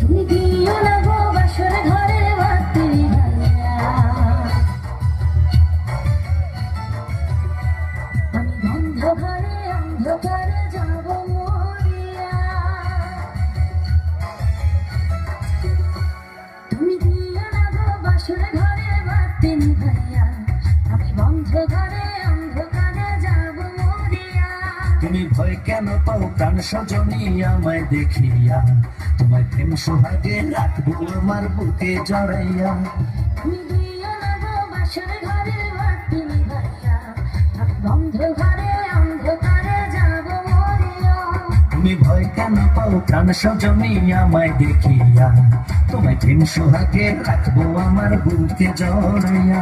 তুমি দিও না গো বাসর ঘরে বাতি নিভাইয়া। আমি বন্ধ ঘরে অন্ধকারে যাব মরিয়া। তুমি দিও না গো বাসর ঘরে বাতি নিভাইয়া। আমি বন্ধ ঘরে অন্ধকারে যাব মরিয়া। তুমি ভয় কেন পাও প্রাণ সজনী আমায় দেখিয়া, তোমায় প্রেম সোহাগে রাখবো আমার বুকে জড়াইয়া। তুমি দিও না গো বাসর ঘরে বাতি নিভাইয়া। আমি বন্ধ ঘরে অন্ধকারে যাব মরিয়া। তুমি ভয় কেন পাও প্রাণ সজনী আমায় দেখিয়া, তোমায় প্রেম সোহাগে রাখবো আমার বুকে জড়াইয়া।